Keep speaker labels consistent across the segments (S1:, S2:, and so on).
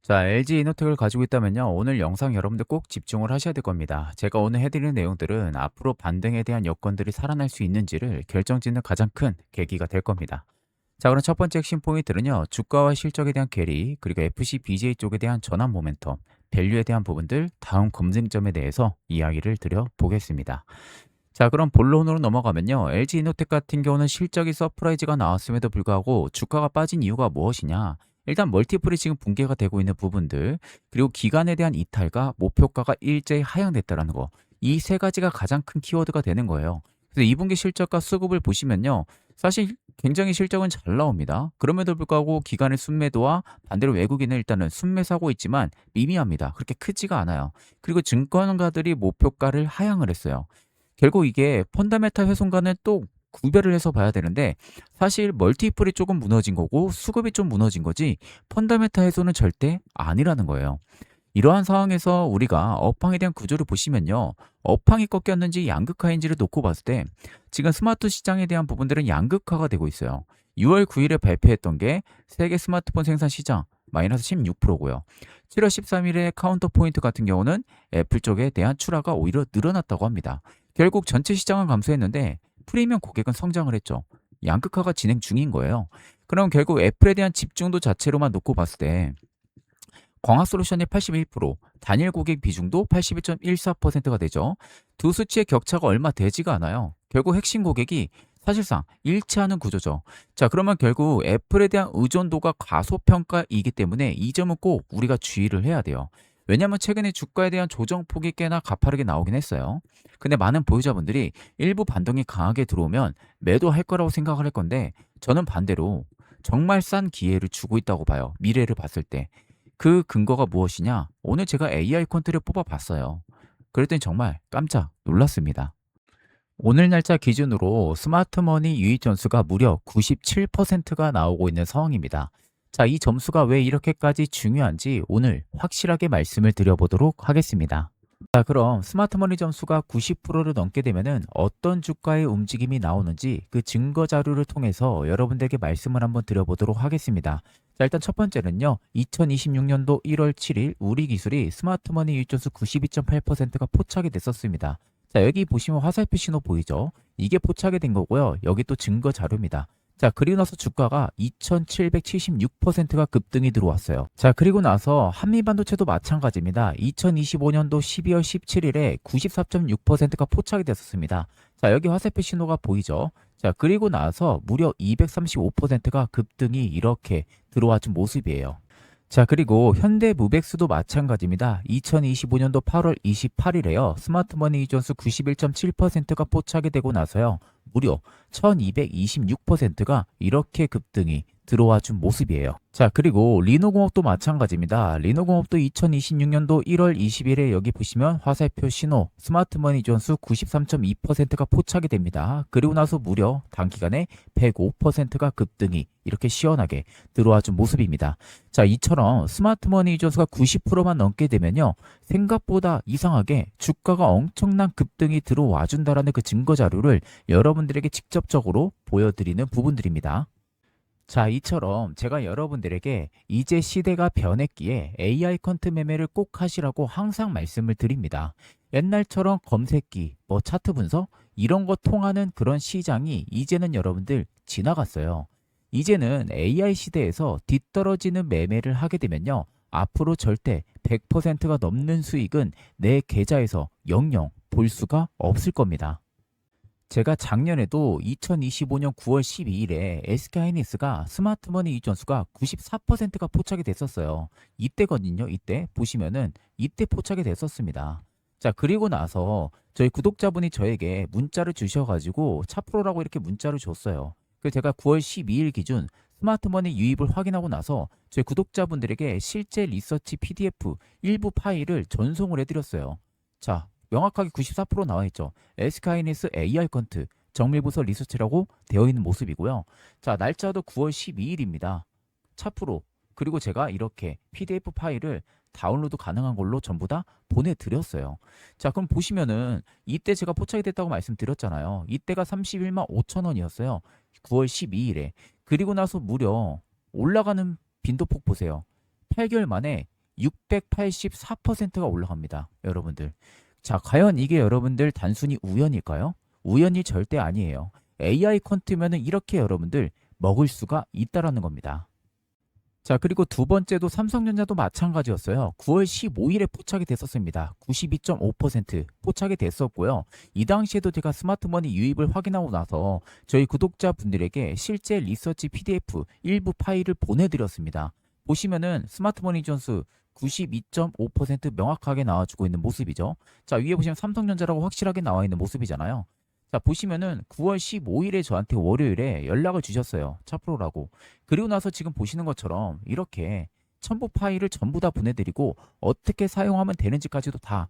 S1: 자, LG 이노텍을 가지고 있다면요. 오늘 영상 여러분들 꼭 집중을 하셔야 될 겁니다. 제가 오늘 해드리는 내용들은 앞으로 반등에 대한 여건들이 살아날 수 있는지를 결정짓는 가장 큰 계기가 될 겁니다. 자, 그럼 첫 번째 핵심 포인트는요. 주가와 실적에 대한 괴리, 그리고 FC, BJ 쪽에 대한 전환 모멘텀, 밸류에 대한 부분들, 다음 검증점에 대해서 이야기를 드려보겠습니다. 자, 그럼 본론으로 넘어가면요. LG 이노텍 같은 경우는 실적이 서프라이즈가 나왔음에도 불구하고 주가가 빠진 이유가 무엇이냐? 일단 멀티플이 지금 붕괴가 되고 있는 부분들, 그리고 기간에 대한 이탈과 목표가가 일제히 하향됐다라는 거. 이 세 가지가 가장 큰 키워드가 되는 거예요. 그래서 2분기 실적과 수급을 보시면요. 사실 굉장히 실적은 잘 나옵니다. 그럼에도 불구하고 기간의 순매도와 반대로 외국인은 일단은 순매사고 있지만 미미합니다. 그렇게 크지가 않아요. 그리고 증권가들이 목표가를 하향을 했어요. 결국 이게 펀더멘탈 훼손과는 또 구별을 해서 봐야 되는데, 사실 멀티플이 조금 무너진 거고 수급이 좀 무너진 거지 펀더멘탈 훼손은 절대 아니라는 거예요. 이러한 상황에서 우리가 업황에 대한 구조를 보시면요. 업황이 꺾였는지 양극화인지를 놓고 봤을 때 지금 스마트 시장에 대한 부분들은 양극화가 되고 있어요. 6월 9일에 발표했던 게 세계 스마트폰 생산 시장 마이너스 16%고요. 7월 13일에 카운터 포인트 같은 경우는 애플 쪽에 대한 출하가 오히려 늘어났다고 합니다. 결국 전체 시장은 감소했는데 프리미엄 고객은 성장을 했죠. 양극화가 진행 중인 거예요. 그럼 결국 애플에 대한 집중도 자체로만 놓고 봤을 때 광학솔루션이 81%, 단일 고객 비중도 81.14%가 되죠. 두 수치의 격차가 얼마 되지가 않아요. 결국 핵심 고객이 사실상 일치하는 구조죠. 자, 그러면 결국 애플에 대한 의존도가 과소평가이기 때문에 이 점은 꼭 우리가 주의를 해야 돼요. 왜냐하면 최근에 주가에 대한 조정폭이 꽤나 가파르게 나오긴 했어요. 근데 많은 보유자분들이 일부 반등이 강하게 들어오면 매도할 거라고 생각을 할 건데, 저는 반대로 정말 싼 기회를 주고 있다고 봐요. 미래를 봤을 때. 그 근거가 무엇이냐? 오늘 제가 AI 콘트를 뽑아봤어요. 그랬더니 정말 깜짝 놀랐습니다. 오늘 날짜 기준으로 스마트머니 유입 점수가 무려 97%가 나오고 있는 상황입니다. 자, 이 점수가 왜 이렇게까지 중요한지 오늘 확실하게 말씀을 드려보도록 하겠습니다. 자, 그럼 스마트머니 점수가 90%를 넘게 되면은 어떤 주가의 움직임이 나오는지 그 증거 자료를 통해서 여러분들에게 말씀을 한번 드려보도록 하겠습니다. 자, 일단 첫 번째는요. 2026년도 1월 7일 우리 기술이 스마트머니 유입 점수 92.8%가 포착이 됐었습니다. 자, 여기 보시면 화살표 신호 보이죠? 이게 포착이 된 거고요. 여기 또 증거 자료입니다. 자, 그리고 나서 주가가 2776%가 급등이 들어왔어요. 자, 그리고 나서 한미반도체도 마찬가지입니다. 2025년도 12월 17일에 94.6%가 포착이 됐었습니다. 자, 여기 화살표 신호가 보이죠? 자, 그리고 나서 무려 235%가 급등이 이렇게 들어와 준 모습이에요. 자, 그리고 현대무백수도 마찬가지입니다. 2025년도 8월 28일에요. 스마트머니 이존수 91.7%가 포착이 되고 나서요. 무려 1226%가 이렇게 급등이 들어와 준 모습이에요. 자, 그리고 리노공업도 마찬가지입니다. 리노공업도 2026년도 1월 20일에 여기 보시면 화살표 신호 스마트머니 존수 93.2%가 포착이 됩니다. 그리고 나서 무려 단기간에 105%가 급등이 이렇게 시원하게 들어와 준 모습입니다. 자, 이처럼 스마트머니 존수가 90%만 넘게 되면요. 생각보다 이상하게 주가가 엄청난 급등이 들어와 준다라는 그 증거 자료를 여러분들에게 직접적으로 보여드리는 부분들입니다. 자, 이처럼 제가 여러분들에게 이제 시대가 변했기에 AI 컨트 매매를 꼭 하시라고 항상 말씀을 드립니다. 옛날처럼 검색기, 차트 분석 이런 거 통하는 그런 시장이 이제는 여러분들 지나갔어요. 이제는 AI 시대에서 뒤떨어지는 매매를 하게 되면요. 앞으로 절대 100%가 넘는 수익은 내 계좌에서 영영 볼 수가 없을 겁니다. 제가 작년에도 2025년 9월 12일에 SK하이닉스가 스마트머니 이익 전수가 94%가 포착이 됐었어요. 이때거든요. 이때 보시면은 이때 포착이 됐었습니다. 자, 그리고 나서 저희 구독자분이 저에게 문자를 주셔가지고 차프로라고 이렇게 문자를 줬어요. 그래서 제가 9월 12일 기준 스마트머니 유입을 확인하고 나서 저희 구독자분들에게 실제 리서치 PDF 일부 파일을 전송을 해드렸어요. 자, 명확하게 94% 나와 있죠. SK하이닉스 AR 컨트 정밀부서 리서치라고 되어 있는 모습이고요. 자, 날짜도 9월 12일입니다. 차프로. 그리고 제가 이렇게 PDF 파일을 다운로드 가능한 걸로 전부 다 보내드렸어요. 자, 그럼 보시면은 이때 제가 포착이 됐다고 말씀드렸잖아요. 이때가 31만 5천 원이었어요. 9월 12일에. 그리고 나서 무려 올라가는 빈도폭 보세요. 8개월 만에 684%가 올라갑니다. 여러분들. 자, 과연 이게 여러분들 단순히 우연일까요? 우연이 절대 아니에요. AI 퀀트면은 이렇게 여러분들 먹을 수가 있다라는 겁니다. 자, 그리고 두 번째도 삼성전자도 마찬가지였어요. 9월 15일에 포착이 됐었습니다. 92.5% 포착이 됐었고요. 이 당시에도 제가 스마트머니 유입을 확인하고 나서 저희 구독자분들에게 실제 리서치 PDF 일부 파일을 보내드렸습니다. 보시면은 스마트머니 존스 92.5% 명확하게 나와주고 있는 모습이죠. 자, 위에 보시면 삼성전자라고 확실하게 나와 있는 모습이잖아요. 자, 보시면은 9월 15일에 저한테 월요일에 연락을 주셨어요. 차프로라고. 그리고 나서 지금 보시는 것처럼 이렇게 첨부 파일을 전부 다 보내드리고 어떻게 사용하면 되는지까지도 다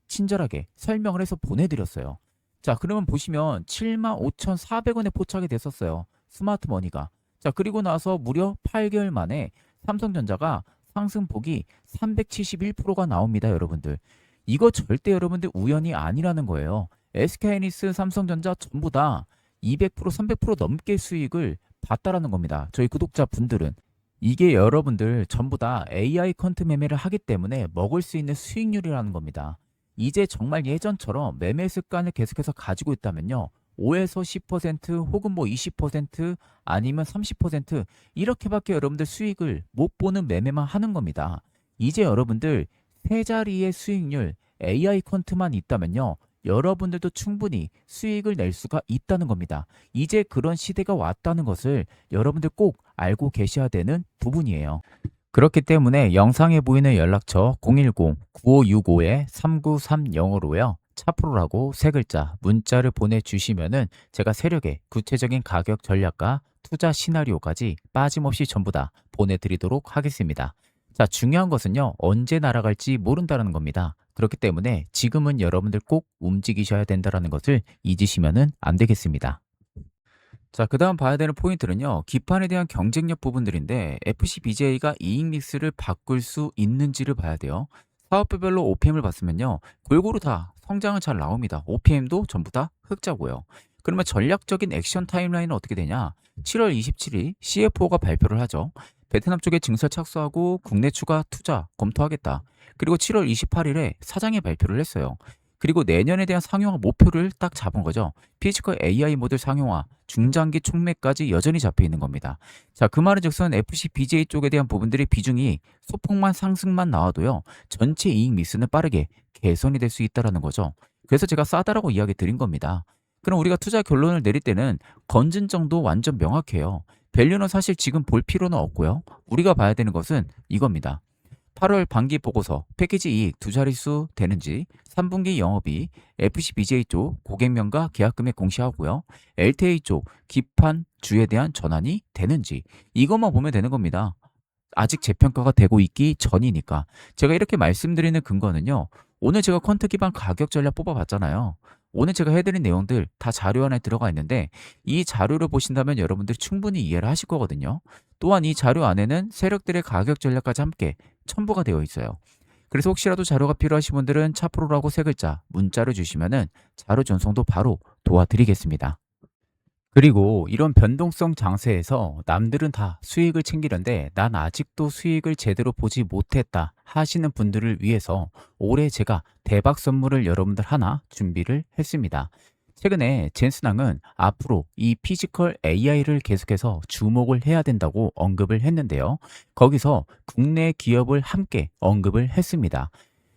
S1: 친절하게 설명을 해서 보내드렸어요. 자, 그러면 보시면 75,400원에 포착이 됐었어요. 스마트머니가. 자, 그리고 나서 무려 8개월 만에 삼성전자가 상승폭이 371%가 나옵니다, 여러분들. 이거 절대 여러분들 우연이 아니라는 거예요. SK하이닉스, 삼성전자 전부 다 200%, 300% 넘게 수익을 봤다라는 겁니다. 저희 구독자분들은. 이게 여러분들 전부 다 AI 컨트 매매를 하기 때문에 먹을 수 있는 수익률이라는 겁니다. 이제 정말 예전처럼 매매 습관을 계속해서 가지고 있다면요. 5에서 10% 혹은 뭐 20% 아니면 30% 이렇게밖에 여러분들 수익을 못 보는 매매만 하는 겁니다. 이제 여러분들 세 자리의 수익률 AI 컨트만 있다면요. 여러분들도 충분히 수익을 낼 수가 있다는 겁니다. 이제 그런 시대가 왔다는 것을 여러분들 꼭 알고 계셔야 되는 부분이에요. 그렇기 때문에 영상에 보이는 연락처 010-9565-3930으로요. 차프로라고 세 글자 문자를 보내주시면은 제가 세력의 구체적인 가격 전략과 투자 시나리오까지 빠짐없이 전부 다 보내드리도록 하겠습니다. 자, 중요한 것은요, 언제 날아갈지 모른다는 겁니다. 그렇기 때문에 지금은 여러분들 꼭 움직이셔야 된다는 것을 잊으시면 안 되겠습니다. 자, 그 다음 봐야 되는 포인트는요, 기판에 대한 경쟁력 부분들인데 FCBJ가 이익 믹스를 바꿀 수 있는지를 봐야 돼요. 사업부별로 OPM을 봤으면요, 골고루 다 성장은 잘 나옵니다. OPM도 전부 다 흑자고요. 그러면 전략적인 액션 타임라인은 어떻게 되냐? 7월 27일 CFO가 발표를 하죠. 베트남 쪽에 증설 착수하고 국내 추가 투자 검토하겠다. 그리고 7월 28일에 사장이 발표를 했어요. 그리고 내년에 대한 상용화 목표를 딱 잡은 거죠. 피지컬 AI 모델 상용화, 중장기 촉매까지 여전히 잡혀 있는 겁니다. 자, 그 말은 즉슨 FC BJ 쪽에 대한 부분들의 비중이 소폭만 상승만 나와도요, 전체 이익 믹스는 빠르게 개선이 될 수 있다는 거죠. 그래서 제가 싸다라고 이야기 드린 겁니다. 그럼 우리가 투자 결론을 내릴 때는 건진정도 완전 명확해요. 밸류는 사실 지금 볼 필요는 없고요. 우리가 봐야 되는 것은 이겁니다. 8월 반기 보고서 패키지 이익 두 자릿수 되는지, 3분기 영업이 FCBJ 쪽 고객명과 계약금액 공시하고요. LTA 쪽 기판 주에 대한 전환이 되는지 이것만 보면 되는 겁니다. 아직 재평가가 되고 있기 전이니까. 제가 이렇게 말씀드리는 근거는요, 오늘 제가 퀀트 기반 가격 전략 뽑아봤잖아요. 오늘 제가 해드린 내용들 다 자료 안에 들어가 있는데 이 자료를 보신다면 여러분들이 충분히 이해를 하실 거거든요. 또한 이 자료 안에는 세력들의 가격 전략까지 함께 첨부가 되어 있어요. 그래서 혹시라도 자료가 필요하신 분들은 차프로라고 세 글자 문자를 주시면은 자료 전송도 바로 도와드리겠습니다. 그리고 이런 변동성 장세에서 남들은 다 수익을 챙기는데 난 아직도 수익을 제대로 보지 못했다 하시는 분들을 위해서 올해 제가 대박 선물을 여러분들 하나 준비를 했습니다. 최근에 젠슨왕은 앞으로 이 피지컬 AI를 계속해서 주목을 해야 된다고 언급을 했는데요. 거기서 국내 기업을 함께 언급을 했습니다.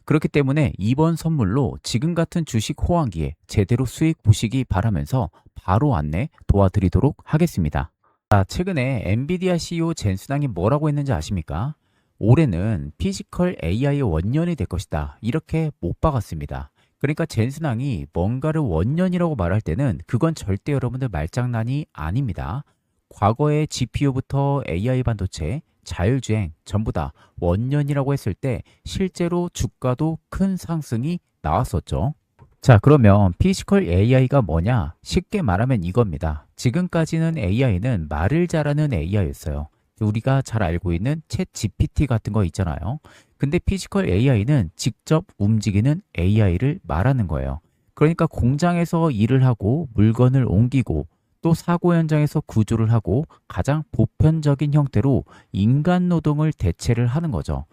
S1: 그렇기 때문에 이번 선물로 지금 같은 주식 호황기에 제대로 수익 보시기 바라면서 바로 안내 도와드리도록 하겠습니다. 자, 최근에 엔비디아 CEO 젠슨왕이 뭐라고 했는지 아십니까? 올해는 피지컬 AI의 원년이 될 것이다. 이렇게 못 박았습니다. 그러니까 젠슨왕이 뭔가를 원년이라고 말할 때는 그건 절대 여러분들 말장난이 아닙니다. 과거의 GPU부터 AI 반도체, 자율주행 전부 다 원년이라고 했을 때 실제로 주가도 큰 상승이 나왔었죠. 자, 그러면 피지컬 AI가 뭐냐? 쉽게 말하면 이겁니다. 지금까지는 AI는 말을 잘하는 AI였어요. 우리가 잘 알고 있는 챗 GPT 같은 거 있잖아요. 근데 피지컬 AI는 직접 움직이는 AI를 말하는 거예요. 그러니까 공장에서 일을 하고 물건을 옮기고 또 사고 현장에서 구조를 하고 가장 보편적인 형태로 인간 노동을 대체를 하는 거죠.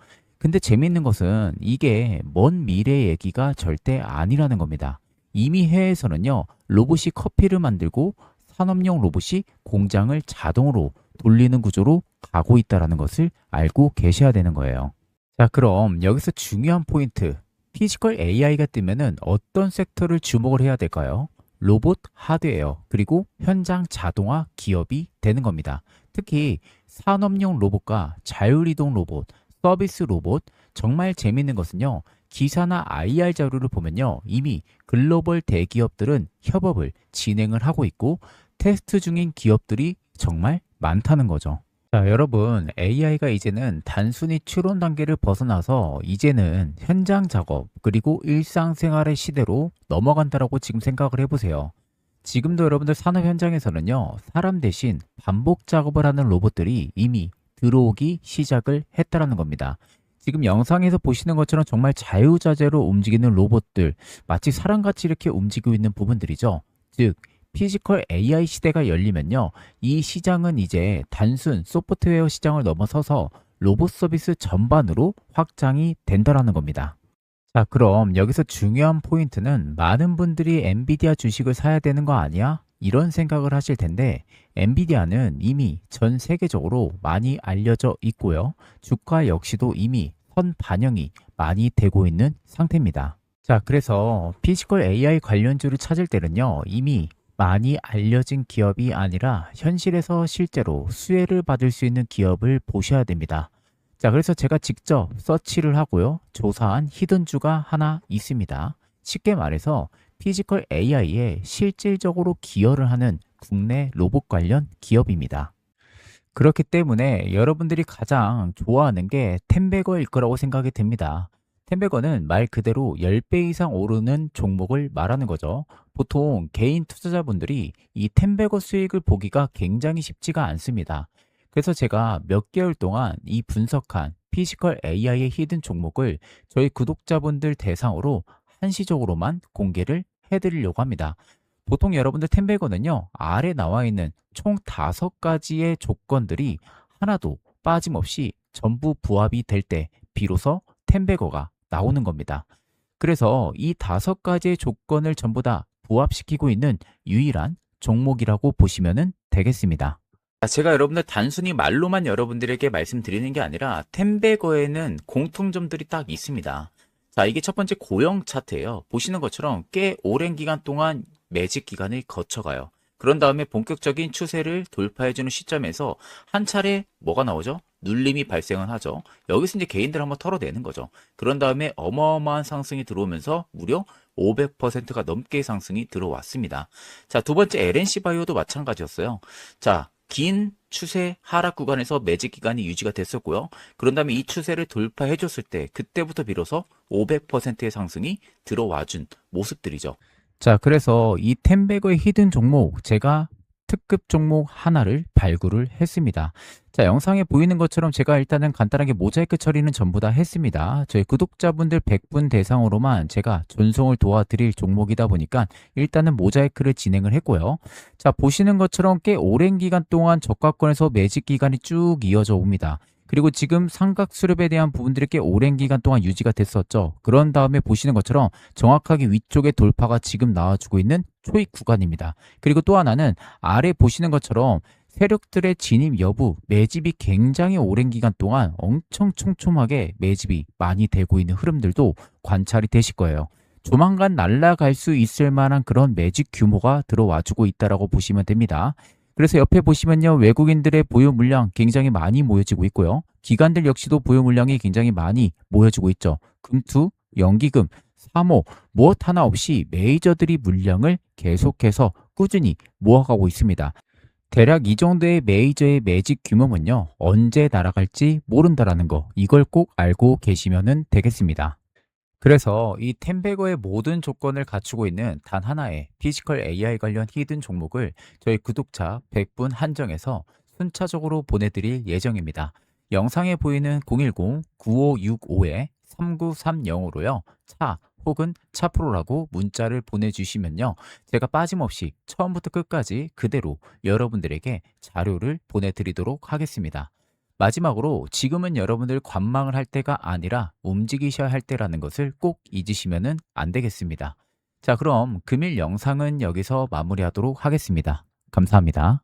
S1: 근데 재미있는 것은 이게 먼 미래의 얘기가 절대 아니라는 겁니다. 이미 해외에서는요, 로봇이 커피를 만들고 산업용 로봇이 공장을 자동으로 돌리는 구조로 가고 있다는 것을 알고 계셔야 되는 거예요. 자, 그럼 여기서 중요한 포인트. 피지컬 AI가 뜨면은 어떤 섹터를 주목을 해야 될까요? 로봇, 하드웨어, 그리고 현장 자동화 기업이 되는 겁니다. 특히 산업용 로봇과 자율이동 로봇, 서비스 로봇, 정말 재밌는 것은요. 기사나 IR 자료를 보면요. 이미 글로벌 대기업들은 협업을 진행을 하고 있고 테스트 중인 기업들이 정말 많다는 거죠. 자, 여러분, AI가 이제는 단순히 추론 단계를 벗어나서 이제는 현장 작업, 그리고 일상생활의 시대로 넘어간다라고 지금 생각을 해보세요. 지금도 여러분들 산업 현장에서는요, 사람 대신 반복 작업을 하는 로봇들이 이미 들어오기 시작을 했다라는 겁니다. 지금 영상에서 보시는 것처럼 정말 자유자재로 움직이는 로봇들, 마치 사람같이 이렇게 움직이고 있는 부분들이죠. 즉, 피지컬 AI 시대가 열리면요, 이 시장은 이제 단순 소프트웨어 시장을 넘어서서 로봇 서비스 전반으로 확장이 된다라는 겁니다. 자, 그럼 여기서 중요한 포인트는 많은 분들이 엔비디아 주식을 사야 되는 거 아니야? 이런 생각을 하실 텐데, 엔비디아는 이미 전 세계적으로 많이 알려져 있고요. 주가 역시도 이미 선 반영이 많이 되고 있는 상태입니다. 자, 그래서 피지컬 AI 관련주를 찾을 때는요, 이미 많이 알려진 기업이 아니라 현실에서 실제로 수혜를 받을 수 있는 기업을 보셔야 됩니다. 자, 그래서 제가 직접 서치를 하고요. 조사한 히든주가 하나 있습니다. 쉽게 말해서 피지컬 AI에 실질적으로 기여를 하는 국내 로봇 관련 기업입니다. 그렇기 때문에 여러분들이 가장 좋아하는 게 템베거일 거라고 생각이 됩니다. 템베거는 말 그대로 10배 이상 오르는 종목을 말하는 거죠. 보통 개인 투자자분들이 이 템베거 수익을 보기가 굉장히 쉽지가 않습니다. 그래서 제가 몇 개월 동안 이 분석한 피지컬 AI의 히든 종목을 저희 구독자분들 대상으로 한시적으로만 공개를 해드리려고 합니다. 보통 여러분들 템베거는요, 아래 나와 있는 총 5가지의 조건들이 하나도 빠짐없이 전부 부합이 될 때 비로소 템베거가 나오는 겁니다. 그래서 이 5가지의 조건을 전부 다 부합시키고 있는 유일한 종목이라고 보시면 되겠습니다. 제가 여러분들 단순히 말로만 여러분들에게 말씀드리는 게 아니라 템베거에는 공통점들이 딱 있습니다. 자, 이게 첫 번째 고형 차트예요. 보시는 것처럼 꽤 오랜 기간 동안 매직 기간을 거쳐가요. 그런 다음에 본격적인 추세를 돌파해주는 시점에서 한 차례 뭐가 나오죠? 눌림이 발생을 하죠. 여기서 이제 개인들 한번 털어내는 거죠. 그런 다음에 어마어마한 상승이 들어오면서 무려 500%가 넘게 상승이 들어왔습니다. 자, 두 번째 LNC 바이오도 마찬가지였어요. 자, 긴 추세 하락 구간에서 매직 기간이 유지가 됐었고요. 그런 다음에 이 추세를 돌파해 줬을 때 그때부터 비로소 500%의 상승이 들어와준 모습들이죠. 자, 그래서 이 템베거의 히든 종목 제가 특급 종목 하나를 발굴을 했습니다. 자, 영상에 보이는 것처럼 제가 일단은 간단하게 모자이크 처리는 전부 다 했습니다. 저희 구독자분들 100분 대상으로만 제가 전송을 도와드릴 종목이다 보니까 일단은 모자이크를 진행을 했고요. 자, 보시는 것처럼 꽤 오랜 기간 동안 저가권에서 매직 기간이 쭉 이어져 옵니다. 그리고 지금 삼각 수렴에 대한 부분들이 꽤 오랜 기간 동안 유지가 됐었죠. 그런 다음에 보시는 것처럼 정확하게 위쪽에 돌파가 지금 나와주고 있는 초입 구간입니다. 그리고 또 하나는 아래 보시는 것처럼 세력들의 진입 여부, 매집이 굉장히 오랜 기간 동안 엄청 촘촘하게 매집이 많이 되고 있는 흐름들도 관찰이 되실 거예요. 조만간 날아갈 수 있을 만한 그런 매집 규모가 들어와주고 있다라고 보시면 됩니다. 그래서 옆에 보시면요, 외국인들의 보유 물량 굉장히 많이 모여지고 있고요. 기관들 역시도 보유 물량이 굉장히 많이 모여지고 있죠. 금투, 연기금, 사모, 무엇 하나 없이 메이저들이 물량을 계속해서 꾸준히 모아가고 있습니다. 대략 이 정도의 메이저의 매직 규모면요, 언제 날아갈지 모른다라는 거, 이걸 꼭 알고 계시면 되겠습니다. 그래서 이 템베거의 모든 조건을 갖추고 있는 단 하나의 피지컬 AI 관련 히든 종목을 저희 구독자 100분 한정해서 순차적으로 보내드릴 예정입니다. 영상에 보이는 010-9565-3930으로요. 차 혹은 차프로라고 문자를 보내주시면요. 제가 빠짐없이 처음부터 끝까지 그대로 여러분들에게 자료를 보내드리도록 하겠습니다. 마지막으로 지금은 여러분들 관망을 할 때가 아니라 움직이셔야 할 때라는 것을 꼭 잊으시면 안 되겠습니다. 자, 그럼 금일 영상은 여기서 마무리하도록 하겠습니다. 감사합니다.